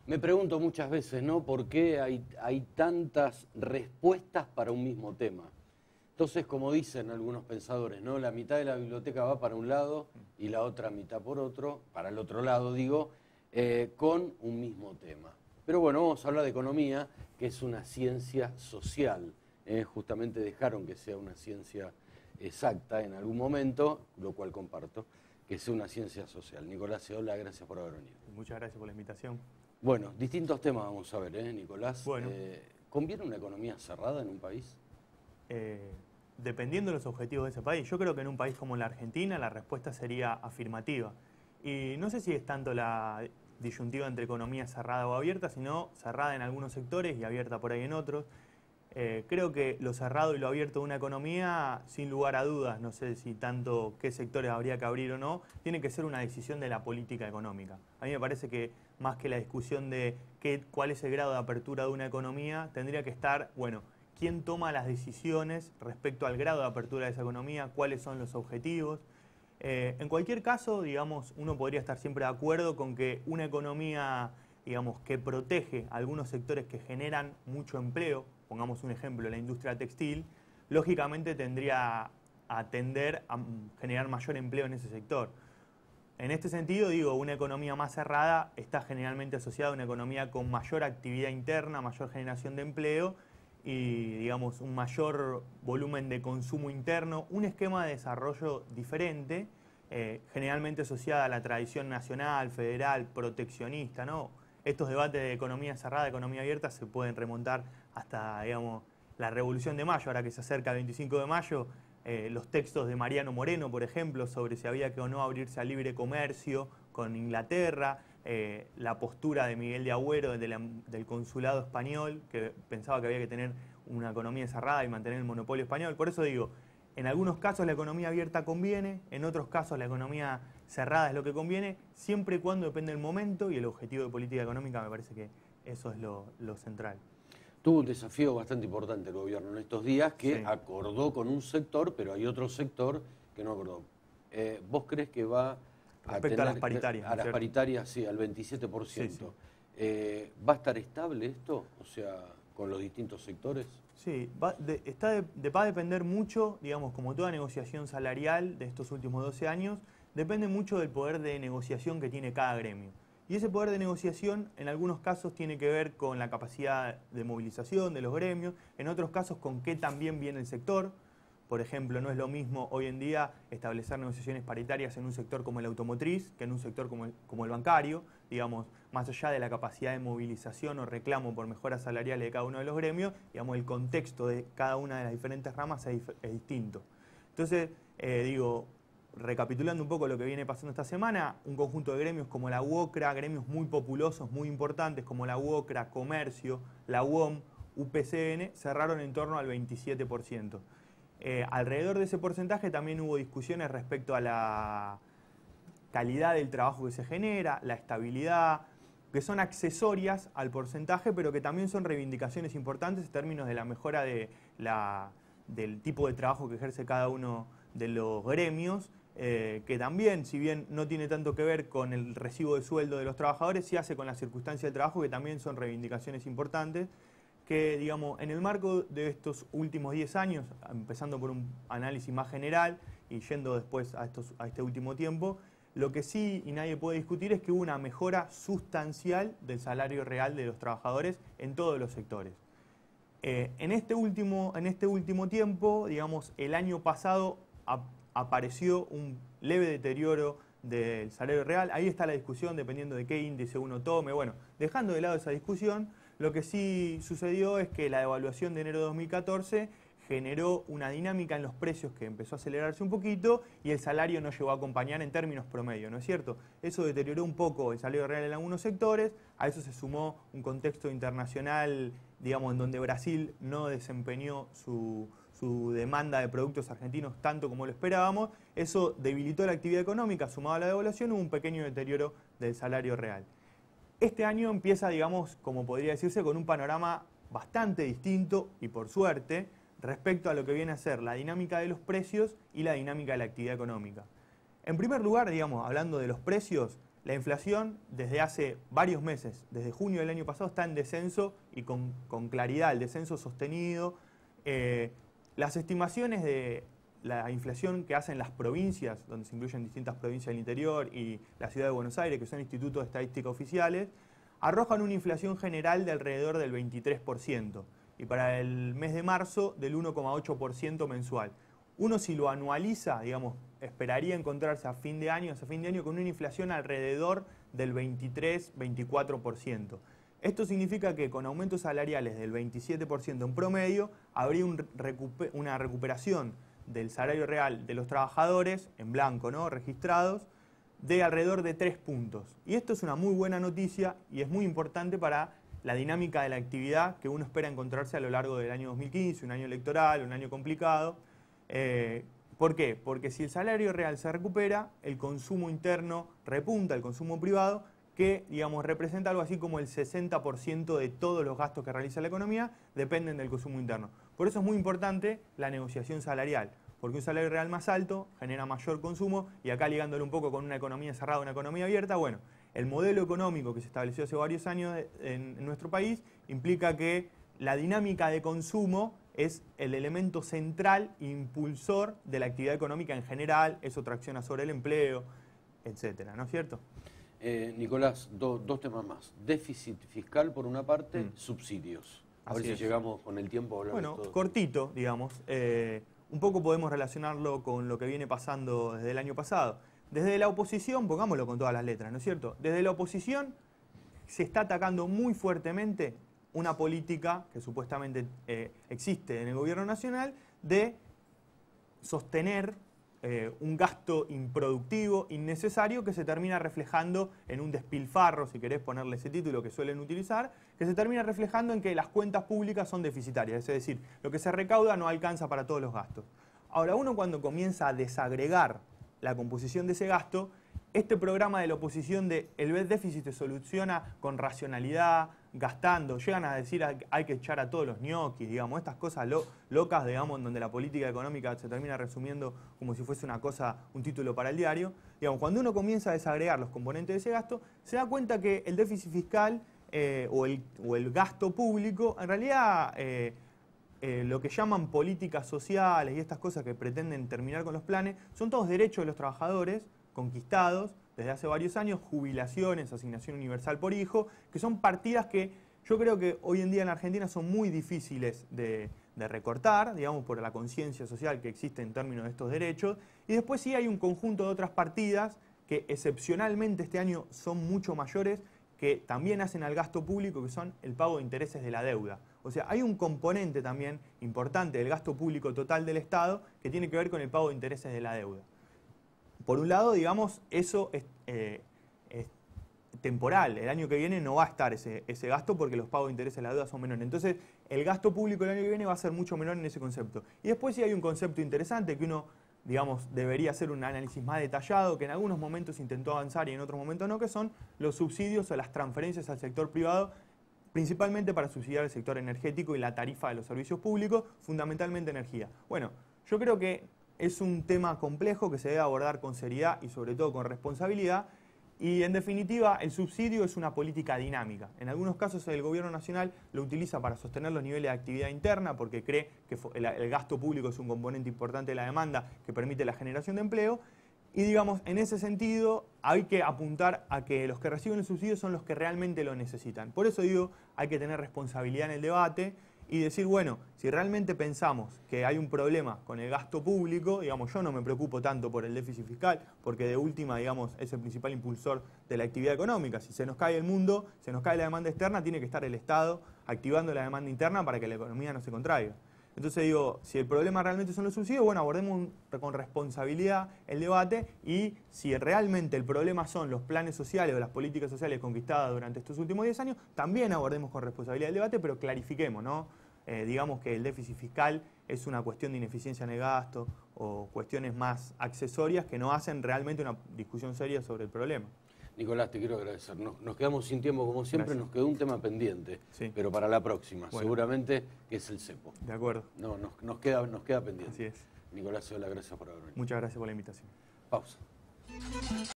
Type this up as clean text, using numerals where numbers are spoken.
Me pregunto muchas veces, ¿no? ¿Por qué hay tantas respuestas para un mismo tema? Entonces, como dicen algunos pensadores, ¿no? La mitad de la biblioteca va para un lado y la otra mitad por otro, para el otro lado, digo, con un mismo tema. Pero bueno, vamos a hablar de economía, que es una ciencia social. Justamente dejaron que sea una ciencia exacta en algún momento, lo cual comparto, que sea una ciencia social. Nicolás Eola, gracias por haber venido. Muchas gracias por la invitación. Bueno, distintos temas vamos a ver, Nicolás. Bueno. ¿Conviene una economía cerrada en un país? Dependiendo de los objetivos de ese país. Yo creo que en un país como la Argentina la respuesta sería afirmativa. Y no sé si es tanto la disyuntiva entre economía cerrada o abierta, sino cerrada en algunos sectores y abierta por ahí en otros. Creo que lo cerrado y lo abierto de una economía, sin lugar a dudas, no sé si tanto qué sectores habría que abrir o no, tiene que ser una decisión de la política económica. A mí me parece que más que la discusión de cuál es el grado de apertura de una economía, tendría que estar, bueno, quién toma las decisiones respecto al grado de apertura de esa economía, cuáles son los objetivos. En cualquier caso, digamos, uno podría estar siempre de acuerdo con que una economía, digamos, que protege algunos sectores que generan mucho empleo, pongamos un ejemplo, la industria textil, lógicamente tendría a tender a generar mayor empleo en ese sector. En este sentido, digo, una economía más cerrada está generalmente asociada a una economía con mayor actividad interna, mayor generación de empleo y, digamos, un mayor volumen de consumo interno, un esquema de desarrollo diferente, generalmente asociada a la tradición nacional, federal, proteccionista, ¿no? Estos debates de economía cerrada, economía abierta, se pueden remontar hasta, digamos, la Revolución de Mayo, ahora que se acerca el 25 de mayo, los textos de Mariano Moreno, por ejemplo, sobre si había que o no abrirse al libre comercio con Inglaterra, la postura de Miguel de Agüero del consulado español, que pensaba que había que tener una economía cerrada y mantener el monopolio español. Por eso digo, en algunos casos la economía abierta conviene, en otros casos la economía cerrada es lo que conviene, siempre y cuando depende del momento y el objetivo de política económica. Me parece que eso es lo central. Tuvo un desafío bastante importante el gobierno en estos días que Sí. acordó con un sector, pero hay otro sector que no acordó. ¿Vos crees que va Respecto a las paritarias, a las ¿cierto? paritarias, sí, al 27%? Sí, sí. ¿Va a estar estable esto? O sea, con los distintos sectores. Sí, va a depender mucho, digamos, como toda negociación salarial de estos últimos 12 años, depende mucho del poder de negociación que tiene cada gremio. Y ese poder de negociación en algunos casos tiene que ver con la capacidad de movilización de los gremios, en otros casos con qué también viene el sector. Por ejemplo, no es lo mismo hoy en día establecer negociaciones paritarias en un sector como el automotriz que en un sector como el bancario. Digamos, más allá de la capacidad de movilización o reclamo por mejoras salariales de cada uno de los gremios, digamos, el contexto de cada una de las diferentes ramas es distinto. Entonces, digo, recapitulando un poco lo que viene pasando esta semana, un conjunto de gremios como la UOCRA, gremios muy populosos, muy importantes como la UOCRA, Comercio, la UOM, UPCN, cerraron en torno al 27%. Alrededor de ese porcentaje también hubo discusiones respecto a la calidad del trabajo que se genera, la estabilidad, que son accesorias al porcentaje, pero que también son reivindicaciones importantes en términos de la mejora del tipo de trabajo que ejerce cada uno de los gremios, que también, si bien no tiene tanto que ver con el recibo de sueldo de los trabajadores, sí hace con las circunstancias de trabajo, que también son reivindicaciones importantes, que, digamos, en el marco de estos últimos 10 años, empezando por un análisis más general y yendo después a este último tiempo, lo que sí y nadie puede discutir es que hubo una mejora sustancial del salario real de los trabajadores en todos los sectores. En este último tiempo, digamos, el año pasado apareció un leve deterioro del salario real. Ahí está la discusión, dependiendo de qué índice uno tome. Bueno, dejando de lado esa discusión, lo que sí sucedió es que la devaluación de enero de 2014 generó una dinámica en los precios que empezó a acelerarse un poquito y el salario no llegó a acompañar en términos promedio, ¿no es cierto? Eso deterioró un poco el salario real en algunos sectores, a eso se sumó un contexto internacional, digamos, en donde Brasil no desempeñó su demanda de productos argentinos tanto como lo esperábamos. Eso debilitó la actividad económica, sumado a la devaluación, hubo un pequeño deterioro del salario real. Este año empieza, digamos, como podría decirse, con un panorama bastante distinto y por suerte, respecto a lo que viene a ser la dinámica de los precios y la dinámica de la actividad económica. En primer lugar, digamos, hablando de los precios, la inflación desde hace varios meses, desde junio del año pasado, está en descenso y con claridad, el descenso sostenido. Las estimaciones de la inflación que hacen las provincias, donde se incluyen distintas provincias del interior y la ciudad de Buenos Aires, que son institutos de estadística oficiales, arrojan una inflación general de alrededor del 23% y para el mes de marzo del 1,8% mensual. Uno, si lo anualiza, digamos, esperaría encontrarse a fin de año con una inflación alrededor del 23-24%. Esto significa que con aumentos salariales del 27% en promedio, habría una recuperación del salario real de los trabajadores, en blanco, ¿no?, registrados, de alrededor de 3 puntos. Y esto es una muy buena noticia y es muy importante para la dinámica de la actividad que uno espera encontrarse a lo largo del año 2015, un año electoral, un año complicado. ¿Por qué? Porque si el salario real se recupera, el consumo interno repunta, el consumo privado, que, digamos, representa algo así como el 60% de todos los gastos que realiza la economía, dependen del consumo interno. Por eso es muy importante la negociación salarial, porque un salario real más alto genera mayor consumo, y acá ligándolo un poco con una economía cerrada, una economía abierta, bueno, el modelo económico que se estableció hace varios años en nuestro país implica que la dinámica de consumo es el elemento central e impulsor de la actividad económica en general, eso tracciona sobre el empleo, etcétera, ¿no es cierto? Nicolás, dos temas más. Déficit fiscal por una parte, subsidios. A ver si llegamos con el tiempo a hablar de todo. Bueno, cortito, digamos. Un poco podemos relacionarlo con lo que viene pasando desde el año pasado. Desde la oposición, pongámoslo con todas las letras, ¿no es cierto? Desde la oposición se está atacando muy fuertemente una política que supuestamente existe en el gobierno nacional de sostener un gasto improductivo, innecesario, que se termina reflejando en un despilfarro, si querés ponerle ese título que suelen utilizar, que se termina reflejando en que las cuentas públicas son deficitarias, es decir, lo que se recauda no alcanza para todos los gastos. Ahora, uno cuando comienza a desagregar la composición de ese gasto, este programa de la oposición de el déficit se soluciona con racionalidad, gastando, llegan a decir hay que echar a todos los ñoquis, digamos, estas cosas locas, digamos, donde la política económica se termina resumiendo como si fuese una cosa, un título para el diario. Digamos, cuando uno comienza a desagregar los componentes de ese gasto, se da cuenta que el déficit fiscal o el gasto público, en realidad lo que llaman políticas sociales y estas cosas que pretenden terminar con los planes, son todos derechos de los trabajadores conquistados desde hace varios años, jubilaciones, asignación universal por hijo, que son partidas que yo creo que hoy en día en Argentina son muy difíciles de recortar, digamos, por la conciencia social que existe en términos de estos derechos. Y después sí hay un conjunto de otras partidas que excepcionalmente este año son mucho mayores, que también hacen al gasto público, que son el pago de intereses de la deuda. O sea, hay un componente también importante del gasto público total del Estado que tiene que ver con el pago de intereses de la deuda. Por un lado, digamos, eso es temporal. El año que viene no va a estar ese gasto porque los pagos de intereses de la deuda son menores. Entonces, el gasto público el año que viene va a ser mucho menor en ese concepto. Y después sí hay un concepto interesante que uno, digamos, debería hacer un análisis más detallado, que en algunos momentos intentó avanzar y en otros momentos no, que son los subsidios o las transferencias al sector privado, principalmente para subsidiar el sector energético y la tarifa de los servicios públicos, fundamentalmente energía. Bueno, yo creo que es un tema complejo que se debe abordar con seriedad y sobre todo con responsabilidad. Y en definitiva, el subsidio es una política dinámica. En algunos casos el gobierno nacional lo utiliza para sostener los niveles de actividad interna porque cree que el gasto público es un componente importante de la demanda que permite la generación de empleo. Y digamos, en ese sentido hay que apuntar a que los que reciben el subsidio son los que realmente lo necesitan. Por eso digo, hay que tener responsabilidad en el debate y decir, bueno, si realmente pensamos que hay un problema con el gasto público, digamos, yo no me preocupo tanto por el déficit fiscal, porque de última, digamos, es el principal impulsor de la actividad económica. Si se nos cae el mundo, se nos cae la demanda externa, tiene que estar el Estado activando la demanda interna para que la economía no se contraiga. Entonces digo, si el problema realmente son los subsidios, bueno, abordemos con responsabilidad el debate y si realmente el problema son los planes sociales o las políticas sociales conquistadas durante estos últimos 10 años, también abordemos con responsabilidad el debate, pero clarifiquemos, ¿no? Digamos que el déficit fiscal es una cuestión de ineficiencia en el gasto o cuestiones más accesorias que no hacen realmente una discusión seria sobre el problema. Nicolás, te quiero agradecer. Nos quedamos sin tiempo como siempre, gracias. Nos quedó un tema pendiente, sí, pero para la próxima, bueno, seguramente que es el cepo. De acuerdo. No, nos queda pendiente. Así es. Nicolás, gracias por haber venido. Muchas gracias por la invitación. Pausa.